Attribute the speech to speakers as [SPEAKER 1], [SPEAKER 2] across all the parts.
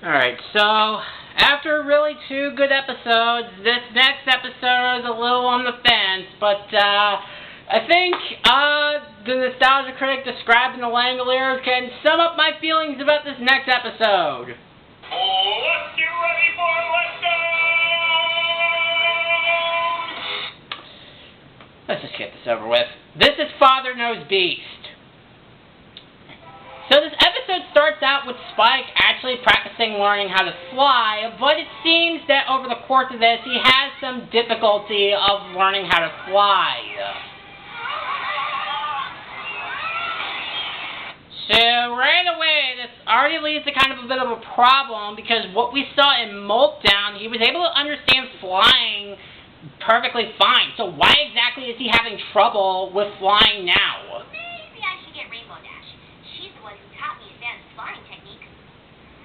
[SPEAKER 1] Alright, so after really 2 good episodes, this next episode is a little on the fence, but I think the Nostalgia Critic described in the Langoliers can sum up my feelings about this next episode.
[SPEAKER 2] Let's get ready for it,
[SPEAKER 1] let's just get this over with. This is Father Knows Beast. So this episode starts out with Spike actually practicing learning how to fly, but it seems that over the course of this, he has some difficulty of learning how to fly. So right away, this already leads to kind of a bit of a problem, because what we saw in Meltdown, he was able to understand flying perfectly fine. So why exactly is he having trouble with flying now?
[SPEAKER 3] Maybe I should get Rainbow Dash. She's the one who taught me advanced flying technique.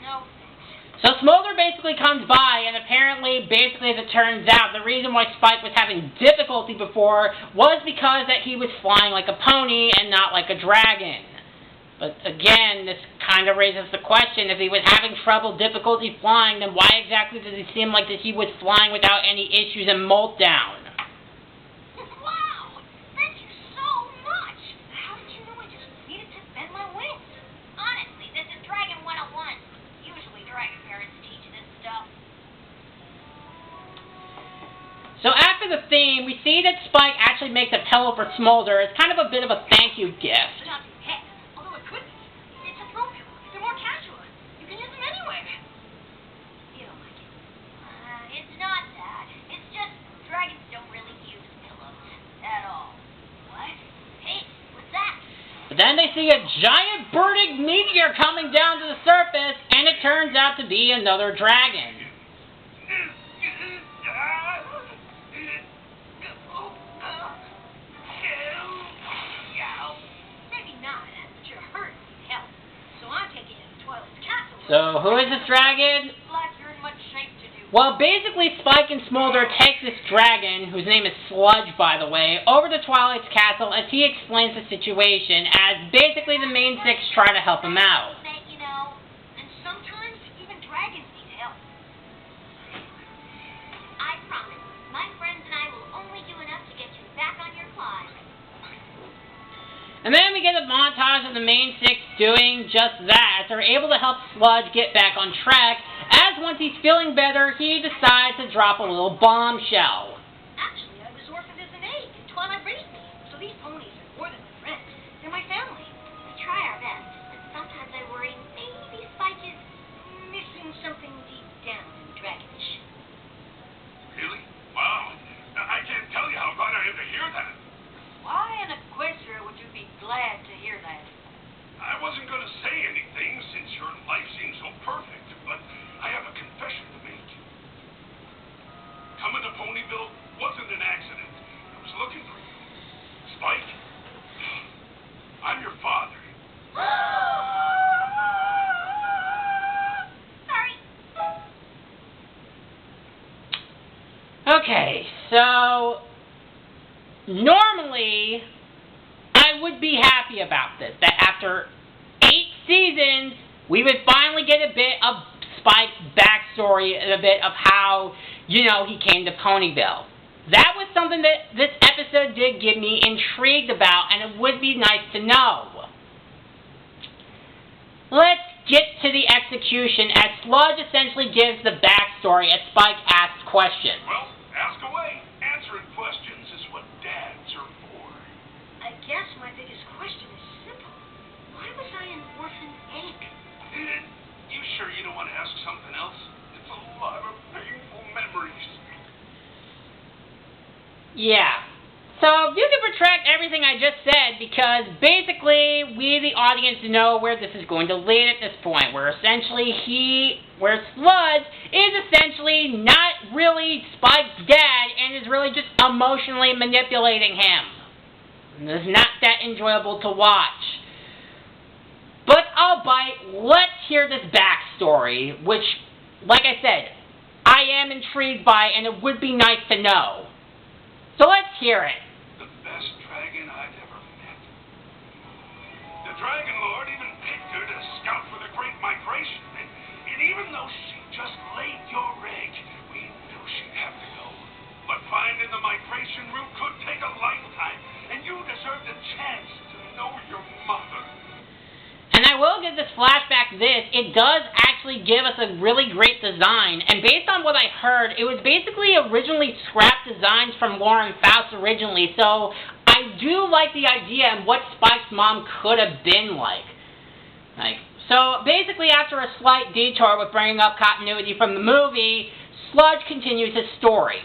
[SPEAKER 3] No thanks.
[SPEAKER 1] So Smolder basically comes by, and apparently, basically as it turns out, the reason why Spike was having difficulty before was because that he was flying like a pony and not like a dragon. But again, this kind of raises the question, if he was having difficulty flying, then why exactly does it seem like that he was flying without any issues in Meltdown?
[SPEAKER 3] Wow! Thank you so much! How did you know I just needed to bend my wings? Honestly, this is Dragon 101. Usually dragon parents teach this stuff.
[SPEAKER 1] So after the theme, we see that Spike actually makes a pillow for Smolder. It's kind of a bit of a thank you gift. But then they see a giant burning meteor coming down to the surface, and it turns out to be another dragon.
[SPEAKER 3] Maybe not, but you're hurt as hell. So I'm taking you to Twilight's castle.
[SPEAKER 1] So who is this dragon?
[SPEAKER 3] You're in much shape to do.
[SPEAKER 1] Well, basically, Spike and Smolder take this dragon, whose name is Sludge, by the way, over to Twilight's castle as he explains the situation, as basically the main 6 try to help him out.
[SPEAKER 3] You know, and sometimes even dragons need help. I promise, my friends and I will only do enough to get you back on your climb.
[SPEAKER 1] And then we get a montage of the main 6 doing just that. They're able to help Sludge get back on track, as once he's feeling better, he decides to drop a little bombshell.
[SPEAKER 3] Actually, I was orphaned as an egg, and Twilight raised me, so these ponies are more than my friends. They're my family. We try our best, but sometimes I worry maybe Spike is missing something deep down in Dragonish.
[SPEAKER 2] Really? Wow. I can't tell you how glad I am to hear that.
[SPEAKER 3] Why in a Quester would you be glad to hear that?
[SPEAKER 2] I wasn't going to say anything since your life seems so perfect, but I have a confession to make. Coming to Ponyville wasn't an accident. I was looking for you. Spike, I'm your father.
[SPEAKER 3] Sorry.
[SPEAKER 1] Okay, so normally I would be happy about this, that after 8 seasons, we would finally get a bit of Spike's backstory and a bit of how, he came to Ponyville. That was something that this episode did get me intrigued about, and it would be nice to know. Let's get to the execution, as Sludge essentially gives the backstory as Spike asks questions.
[SPEAKER 2] Well, ask away. Answering questions is what dads are for.
[SPEAKER 3] I guess my biggest question is simple. Why was I an orphan egg?
[SPEAKER 2] You sure you don't want to ask something else? It's a lot of painful memories.
[SPEAKER 1] Yeah. So you can retract everything I just said, because basically we, the audience, know where this is going to lead at this point, where essentially where Sludge is essentially not really Spike's dad and is really just emotionally manipulating him. And it's not that enjoyable to watch. But albeit, let's hear this backstory, which, like I said, I am intrigued by, and it would be nice to know. So let's hear it.
[SPEAKER 2] The best dragon I've ever met. The Dragon Lord even picked her to scout for the Great Migration, and even though just laid your egg, we knew she'd have to go. But finding the migration route could take a lifetime, and you deserved a chance to know your mother.
[SPEAKER 1] And I will give this flashback this, it does actually give us a really great design, and based on what I heard, it was basically originally scrapped designs from Lauren Faust originally, so I do like the idea and what Spike's mom could have been like. So basically after a slight detour with bringing up continuity from the movie, Sludge continues his story.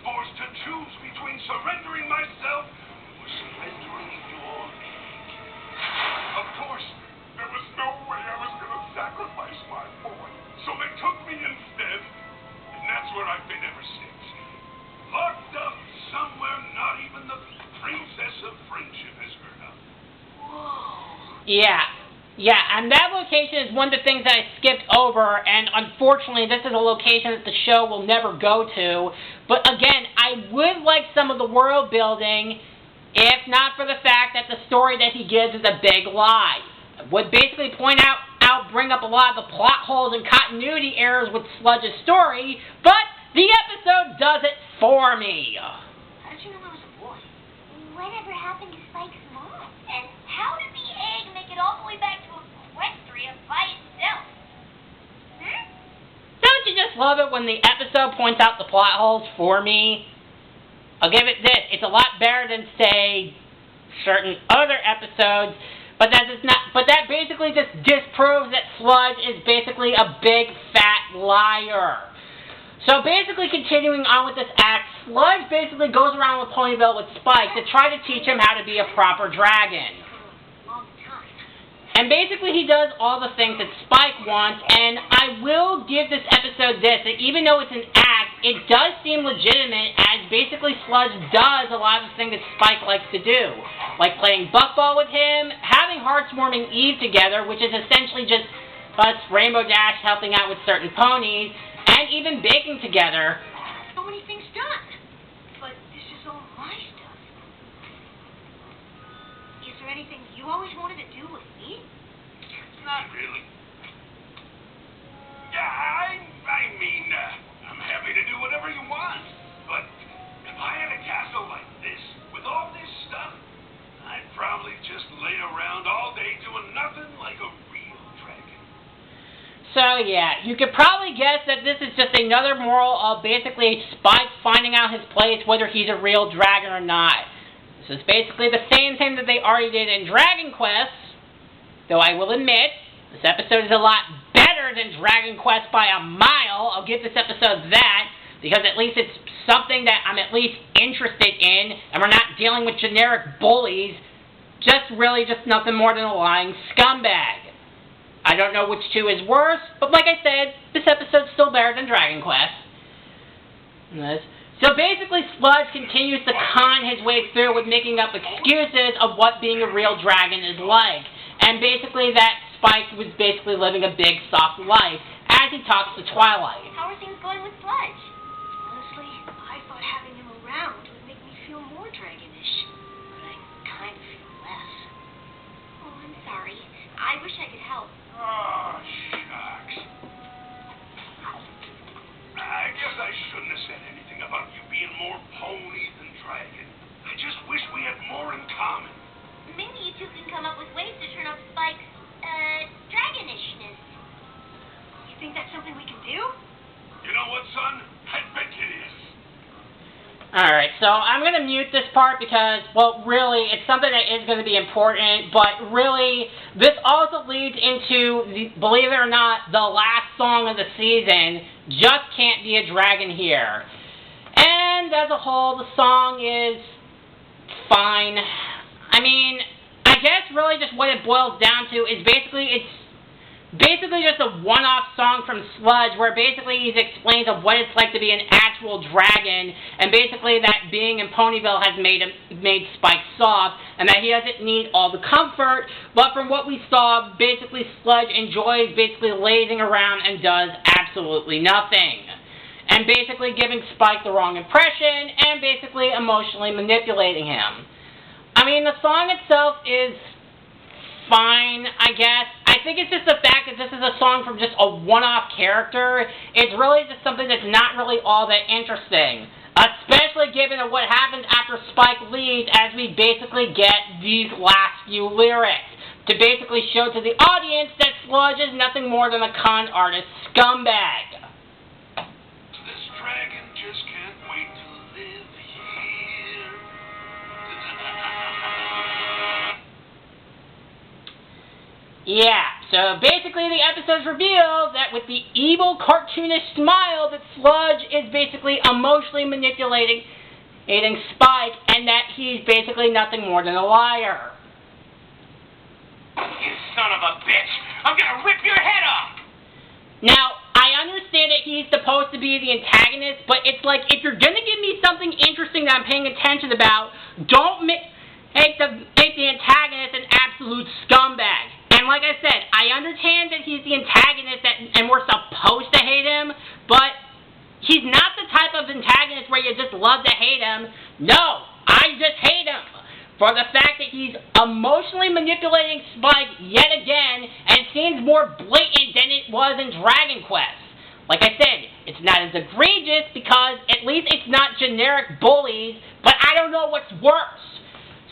[SPEAKER 2] Forced to choose between surrendering myself or surrendering your egg. Of course, there was no way I was going to sacrifice my boy, so they took me instead, and that's where I've been ever since. Locked up somewhere not even the princess of friendship has heard of.
[SPEAKER 3] Whoa.
[SPEAKER 1] Yeah, and that location is one of the things that I skipped over, and unfortunately this is a location that the show will never go to. But again, I would like some of the world building, if not for the fact that the story that he gives is a big lie. Would basically bring up a lot of the plot holes and continuity errors with Sludge's story, but the episode does it for me.
[SPEAKER 3] How did you know I was a boy? Whatever happened to Spike's mom? And how did the egg make it all the way back to Equestria by itself?
[SPEAKER 1] Don't you just love it when the episode points out the plot holes for me? I'll give it this. It's a lot better than, say, certain other episodes, but that basically just disproves that Sludge is basically a big fat liar. So basically continuing on with this act, Sludge basically goes around with Ponyville with Spike to try to teach him how to be a proper dragon. And basically he does all the things that Spike wants, and I will give this episode this, that even though it's an act, it does seem legitimate, as basically Sludge does a lot of the things that Spike likes to do. Like playing buckball with him, having Heartswarming Eve together, which is essentially just us Rainbow Dash helping out with certain ponies, and even baking together.
[SPEAKER 3] So many things done. But this is all my stuff. Is there anything you always wanted to do with me?
[SPEAKER 2] Not really. Yeah, I mean, I'm happy to do whatever you want. But if I had a castle like this, with all this stuff, I'd probably just lay around all day doing nothing like a real dragon.
[SPEAKER 1] So yeah, you could probably guess that this is just another moral of basically Spike finding out his place, whether he's a real dragon or not. This is basically the same thing that they already did in Dragon Quest, though I will admit, this episode is a lot better than Dragon Quest by a mile. I'll give this episode that, because at least it's something that I'm at least interested in, and we're not dealing with generic bullies, just nothing more than a lying scumbag. I don't know which two is worse, but like I said, this episode's still better than Dragon Quest. So basically, Sludge continues to con his way through with making up excuses of what being a real dragon is like. And basically that Spike was basically living a big, soft life as he talks to Twilight.
[SPEAKER 3] How are things going with Sludge? Honestly, I thought having him around would make me feel more dragonish. But I kind of feel less. Oh, I'm sorry. I wish I could help.
[SPEAKER 2] Oh, shucks. I guess I shouldn't have said anything about you being more pony than dragon. I just wish we had more in common.
[SPEAKER 3] Maybe you two can come up with ways to turn off Spike's, dragonishness. You think that's something we can do?
[SPEAKER 2] You know what, son? I bet it is.
[SPEAKER 1] Alright, so I'm going to mute this part because, well, really, it's something that is going to be important, but really, this also leads into, believe it or not, the last song of the season, Just Can't Be a Dragon Here. And as a whole, the song is fine. I mean, I guess really just what it boils down to is it's basically just a one-off song from Sludge where basically he explains of what it's like to be an actual dragon, and basically that being in Ponyville has made Spike soft, and that he doesn't need all the comfort, but from what we saw, basically Sludge enjoys basically lazing around and does absolutely nothing. And basically giving Spike the wrong impression, and basically emotionally manipulating him. I mean, the song itself is fine, I guess. I think it's just the fact that this is a song from just a one-off character. It's really just something that's not really all that interesting. Especially given what happens after Spike leaves, as we basically get these last few lyrics. To basically show to the audience that Sludge is nothing more than a con artist scumbag.
[SPEAKER 2] This dragon just can't wait to live here.
[SPEAKER 1] Yeah, so basically the episodes reveal that with the evil cartoonish smile that Sludge is basically emotionally manipulating Spike, and that he's basically nothing more than a liar.
[SPEAKER 2] You son of a bitch! I'm gonna rip your head off!
[SPEAKER 1] Now, I understand that he's supposed to be the antagonist, but it's like, if you're gonna give me something interesting that I'm paying attention about, don't make the antagonist an absolute scumbag. And like I said, I understand that he's the antagonist and we're supposed to hate him, but he's not the type of antagonist where you just love to hate him. No, I just hate him for the fact that he's emotionally manipulating Spike yet again, and it seems more blatant than it was in Dragon Quest. Like I said, it's not as egregious because at least it's not generic bullies, but I don't know what's worse.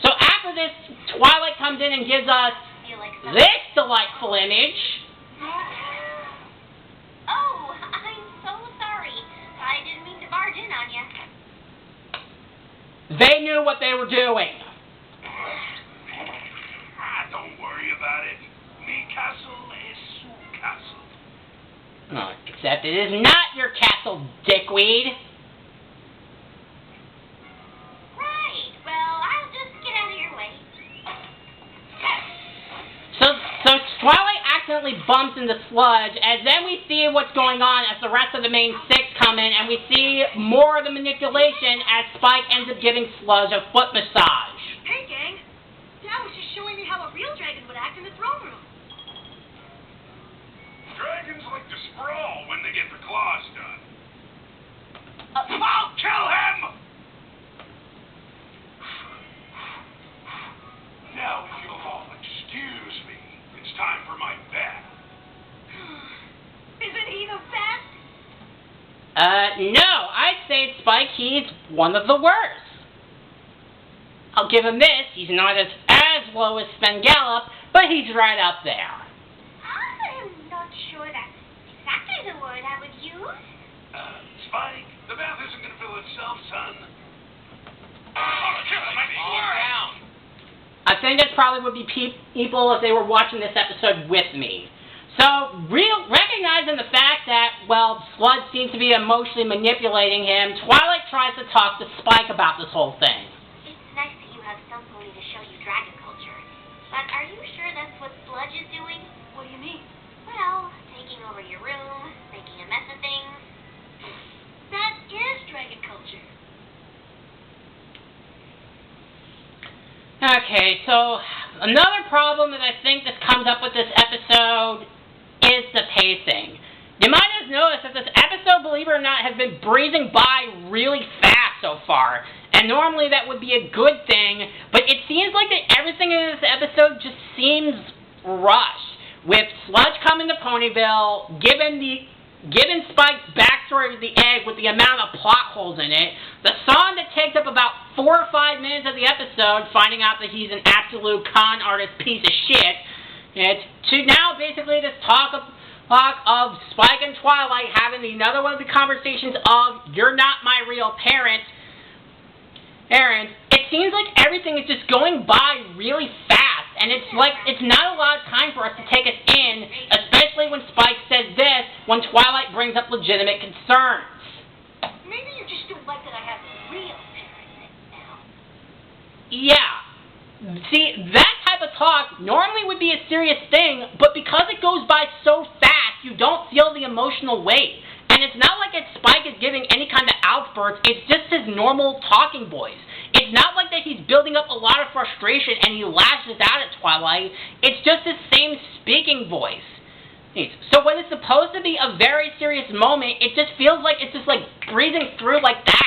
[SPEAKER 1] So after this, Twilight comes in and gives us this delightful image.
[SPEAKER 3] Oh, I'm so sorry. I didn't mean to barge in on you.
[SPEAKER 1] They knew what they were doing.
[SPEAKER 2] Don't worry about it. Mi castle is su castle.
[SPEAKER 1] Oh, except it is not your castle, dickweed.
[SPEAKER 3] Right. Well, I'll just get out of your way.
[SPEAKER 1] So Twilight accidentally bumps into Sludge, and then we see what's going on as the rest of the main six come in, and we see more of the manipulation as Spike ends up giving Sludge a foot massage.
[SPEAKER 3] Hey, gang. Dad was just showing me how a real dragon would act in the throne room.
[SPEAKER 2] Dragons like to sprawl when they get the claws done. I'll kill him! Now, if you'll all excuse me, it's time for my bath.
[SPEAKER 3] Isn't he the best?
[SPEAKER 1] No, I'd say Spike, he's one of the worst. I'll give him this, he's not as low as Spengalop, but he's right up there.
[SPEAKER 3] I'm not sure that's exactly the word I would use.
[SPEAKER 2] Spike, the bath isn't gonna fill itself, son. I'll kill my down.
[SPEAKER 1] I think that probably would be people if they were watching this episode with me. So, recognizing the fact that, well, Sludge seems to be emotionally manipulating him, Twilight tries to talk to Spike about this whole thing.
[SPEAKER 3] It's nice that you have some pony to show you dragon culture. But are you sure that's what Sludge is doing? What do you mean? Well, taking over your room, making a mess of things. That is dragon culture.
[SPEAKER 1] Okay, so another problem that I think that comes up with this episode is the pacing. You might have noticed that this episode, believe it or not, has been breezing by really fast so far. And normally that would be a good thing, but it seems like that everything in this episode just seems rushed. With Sludge coming to Ponyville, given Spike's backstory with the egg with the amount of plot holes in it, the song that takes up about 4 or 5 minutes of the episode, finding out that he's an absolute con artist piece of shit, it's to now basically this talk of Spike and Twilight having another one of the conversations of, you're not my real parent, Aaron. It seems like everything is just going by really fast, and it's like it's not a lot of time for us to take us in, especially when Spike says this, when Twilight brings up legitimate concerns.
[SPEAKER 3] Maybe you just don't like that I have real parents now.
[SPEAKER 1] Yeah. See, that type of talk normally would be a serious thing, but because it goes by so fast, you don't feel the emotional weight. And it's not like Spike is giving any kind of outbursts, it's just his normal talking voice. It's not like that he's building up a lot of frustration and he lashes out at Twilight. It's just his same speaking voice. So when it's supposed to be a very serious moment, it just feels like it's just like breathing through like that.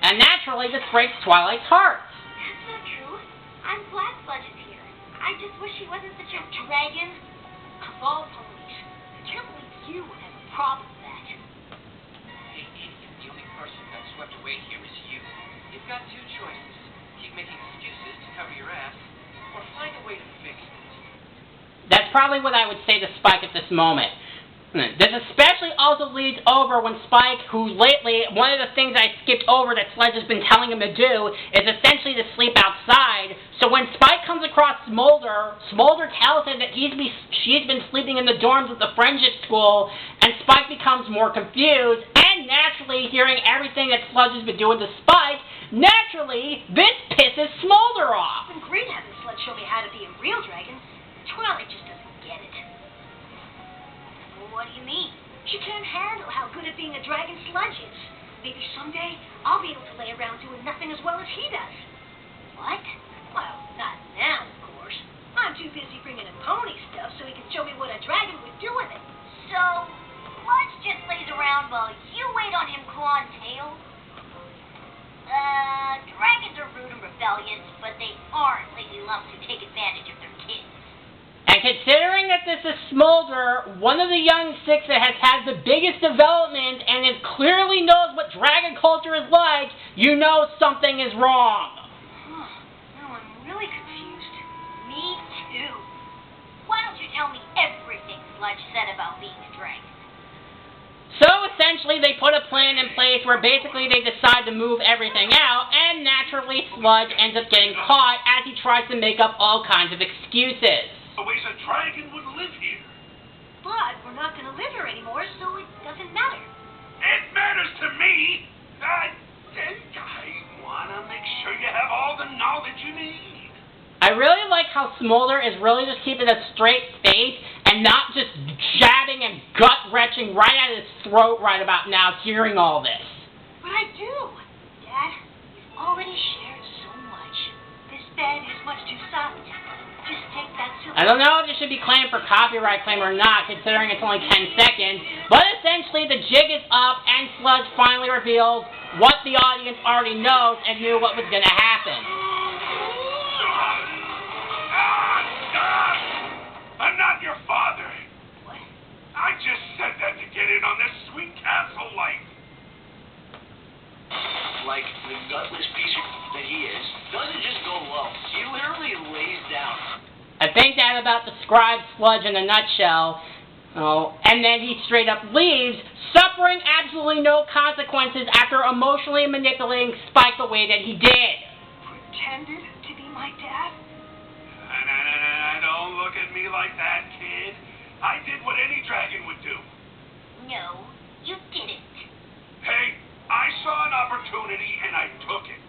[SPEAKER 1] And naturally, this breaks Twilight's heart.
[SPEAKER 3] That's not true. I'm glad Sludge is here. I just wish he wasn't such a dragon. Of all ponies, I can't believe you would have a problem with that.
[SPEAKER 4] Hey, idiot, the only person that swept away here is you. You've got two choices. Keep making excuses to cover your ass, or find a way to fix it.
[SPEAKER 1] That's probably what I would say to Spike at this moment. This especially also leads over when Spike, who lately, one of the things I skipped over that Sledge has been telling him to do is essentially to sleep outside. So when Spike comes across Smolder, Smolder tells him that she's been sleeping in the dorms at the friendship school, and Spike becomes more confused, and naturally, hearing everything that Sludge has been doing to Spike, naturally, this pisses Smolder off.
[SPEAKER 3] It's been great having Sludge show me how to be a real dragon. Twilight just doesn't get it. What do you mean? She can't handle how good at being a dragon Sludge is. Maybe someday I'll be able to lay around doing nothing as well as he does. What? Well, not now, of course. I'm too busy bringing in pony stuff so he can show me what a dragon would do with it. So, Sludge just lays around while you wait on him clawing tails? Dragons are rude and rebellious, but they aren't lazy lumps who take advantage of their kids.
[SPEAKER 1] And considering that this is Smolder, one of the young six that has had the biggest development and is clearly knows what dragon culture is like, you know something is wrong.
[SPEAKER 3] Now I'm really confused. Me too. Why don't you tell me everything Sludge said about being a dragon?
[SPEAKER 1] So essentially they put a plan in place where basically they decide to move everything out, and naturally Sludge ends up getting caught as he tries to make up all kinds of excuses.
[SPEAKER 2] The ways a dragon would live here.
[SPEAKER 3] But we're not going to live here anymore, so it doesn't matter.
[SPEAKER 2] It matters to me. I want to make sure you have all the knowledge you need.
[SPEAKER 1] I really like how Smolder is really just keeping a straight face and not just jabbing and gut-wrenching right at his throat right about now, hearing all this.
[SPEAKER 3] But I do. Dad, you've already shared so much. This bed is much too soft. Just take that silver.
[SPEAKER 1] I don't know if it should be claimed for copyright claim or not, considering it's only 10 seconds, but essentially the jig is up and Sludge finally reveals what the audience already knows and knew what was going to happen.
[SPEAKER 2] I'm not your father.
[SPEAKER 3] What?
[SPEAKER 2] I just said that to get in on this sweet castle life.
[SPEAKER 4] Like the gutless piece of that he is, doesn't just go low. He literally lays down.
[SPEAKER 1] I think that about describes Sludge in a nutshell. Oh, and then he straight up leaves, suffering absolutely no consequences after emotionally manipulating Spike the way that he did.
[SPEAKER 3] Pretended to be my dad?
[SPEAKER 2] Don't look at me like that, kid. I did what any dragon would do.
[SPEAKER 3] No, you didn't.
[SPEAKER 2] Hey, I saw an opportunity and I took it.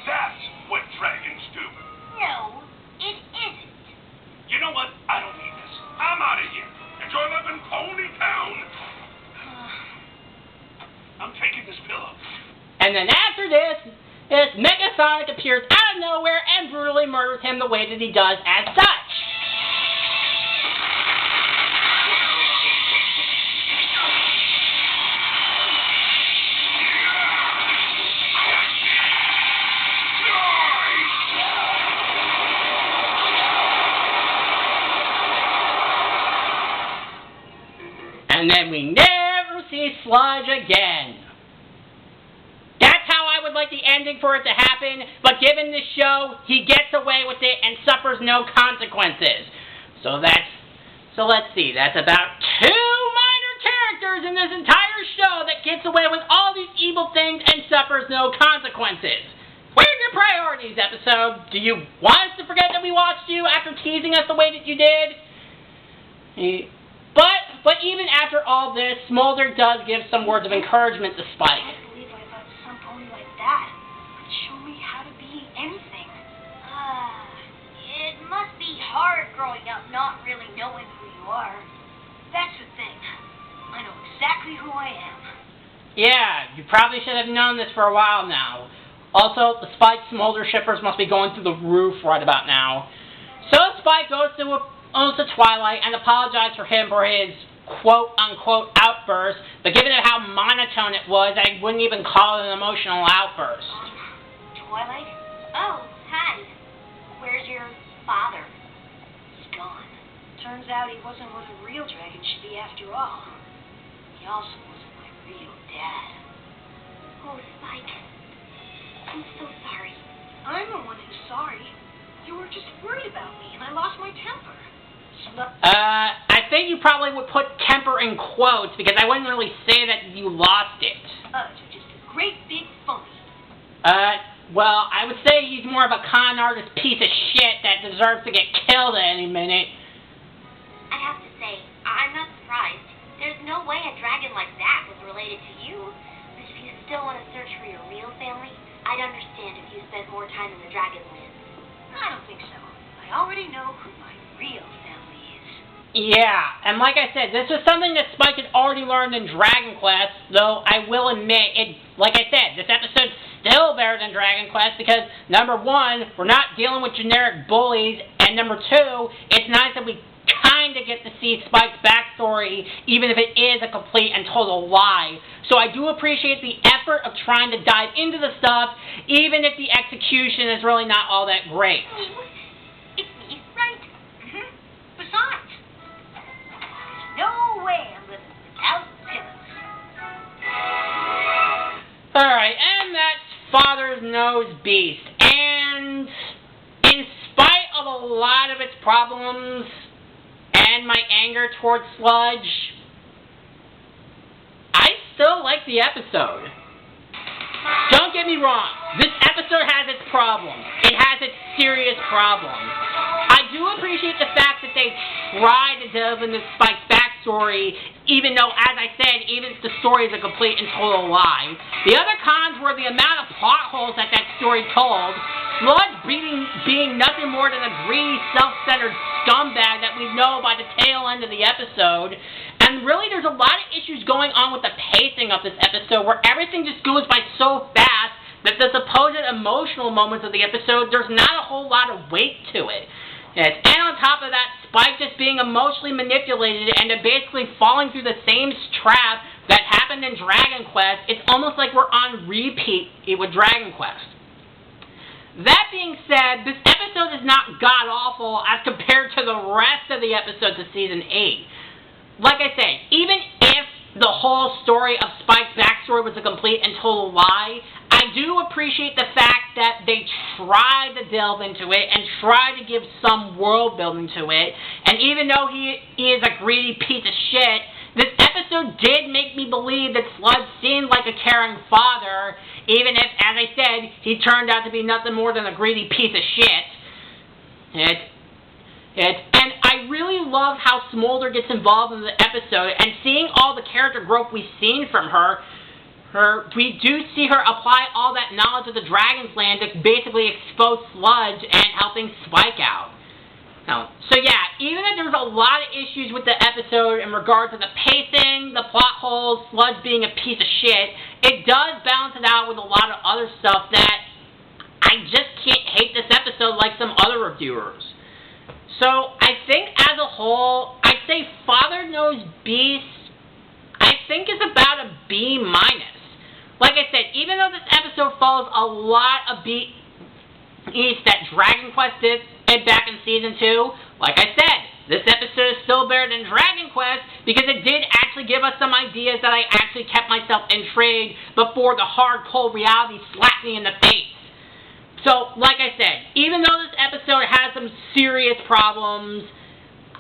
[SPEAKER 2] That's what dragons do.
[SPEAKER 3] No, it isn't.
[SPEAKER 2] You know what? I don't need this. I'm out of here. Enjoy living Pony Town. I'm taking this pillow.
[SPEAKER 1] And then after this Megasonic appears out of nowhere and brutally murders him the way that he does as such. And then we never see Sludge again. That's how I would like the ending for it to happen, but given this show, he gets away with it and suffers no consequences. So let's see, that's about 2 minor characters in this entire show that gets away with all these evil things and suffers no consequences. Where's your priorities, episode? Do you want us to forget that we watched you after teasing us the way that you did? But even after all this, Smolder does give some words of encouragement to Spike.
[SPEAKER 3] I can't believe I let some pony like that show me how to be anything. It must be hard growing up not really knowing who you are. That's the thing. I know exactly who I am.
[SPEAKER 1] Yeah, you probably should have known this for a while now. Also, the Spike Smolder shippers must be going through the roof right about now. So Spike goes to Twilight and apologizes for him for his quote-unquote outburst, but given how monotone it was, I wouldn't even call it an emotional outburst.
[SPEAKER 3] Twilight? Oh, hi. Where's your father? He's gone. Turns out he wasn't what a real dragon should be after all. He also wasn't my real dad.
[SPEAKER 5] Oh, Spike. I'm so sorry.
[SPEAKER 3] I'm the one who's sorry. You were just worried about me, and I lost my temper.
[SPEAKER 1] I think you probably would put temper in quotes, because I wouldn't really say that you lost it.
[SPEAKER 3] You're just a great big phony.
[SPEAKER 1] Well, I would say he's more of a con artist piece of shit that deserves to get killed at any minute.
[SPEAKER 5] I have to say, I'm not surprised. There's no way a dragon like that was related to you. But if you still want to search for your real family, I'd understand if you spent more time in the Dragonlands.
[SPEAKER 3] I don't think so. I already know who my real family is.
[SPEAKER 1] Yeah, and like I said, this was something that Spike had already learned in Dragon Quest, though I will admit, like I said, this episode's still better than Dragon Quest because, number one, we're not dealing with generic bullies, and number two, it's nice that we kind of get to see Spike's backstory, even if it is a complete and total lie. So I do appreciate the effort of trying to dive into the stuff, even if the execution is really not all that great.
[SPEAKER 3] It's me, right? Mm-hmm. Besides, there's no way I'm living without pillows.
[SPEAKER 1] Alright, and that's Father's Nose Beast. And in spite of a lot of its problems and my anger towards Sludge, I still like the episode. Don't get me wrong, this episode has its problems. It has its serious problems. I do appreciate the fact that they tried to delve into Spike's backstory, even though, as I said, even if the story is a complete and total lie. The other cons were the amount of plot holes that story told, Sludge being nothing more than a greedy, self-centered scumbag that we know by the tail end of the episode. And really, there's a lot of issues going on with the pacing of this episode, where everything just goes by so fast that the supposed emotional moments of the episode, there's not a whole lot of weight to it. And on top of that, Spike just being emotionally manipulated and basically falling through the same trap that happened in Dragon Quest. It's almost like we're on repeat with Dragon Quest. That being said, this episode is not god-awful as compared to the rest of the episodes of Season 8. Like I said, even if the whole story of Spike's backstory was a complete and total lie, I do appreciate the fact that they tried to delve into it and tried to give some world building to it. And even though he is a greedy piece of shit, this episode did make me believe that Sludge seemed like a caring father, even if, as I said, he turned out to be nothing more than a greedy piece of shit. And I really love how Smolder gets involved in the episode, and seeing all the character growth we've seen from her, we do see her apply all that knowledge of the Dragon's Land to basically expose Sludge and helping Spike out. So yeah, even if there's a lot of issues with the episode in regards to the pacing, the plot holes, Sludge being a piece of shit, it does balance it out with a lot of other stuff that I just can't hate this episode like some other reviewers. So I think as a whole, I'd say Father Knows Beast, I think is about a B-. Like I said, even though this episode follows a lot of beats that Dragon Quest did back in Season 2, like I said, this episode is still better than Dragon Quest because it did actually give us some ideas that I actually kept myself intrigued before the hard, cold reality slapped me in the face. So, like I said, even though this episode has some serious problems,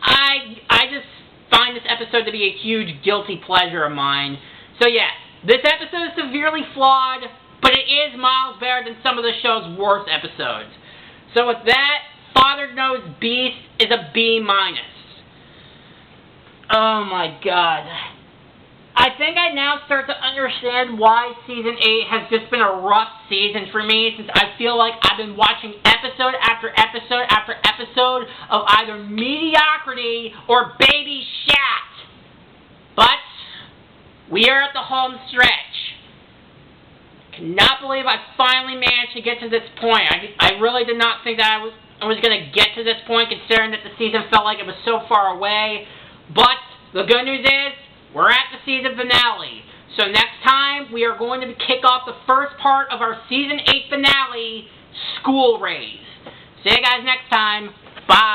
[SPEAKER 1] I just find this episode to be a huge guilty pleasure of mine. So yeah, this episode is severely flawed, but it is miles better than some of the show's worst episodes. So with that, Father Knows Beast is a B-. Oh my god. I think I now start to understand why Season 8 has just been a rough season for me, since I feel like I've been watching episode after episode after episode of either mediocrity or baby shat. But we are at the home stretch. I cannot believe I finally managed to get to this point. I really did not think that I was going to get to this point, considering that the season felt like it was so far away. But the good news is, we're at the season finale. So next time, we are going to kick off the first part of our Season 8 finale, School Raise. See you guys next time. Bye.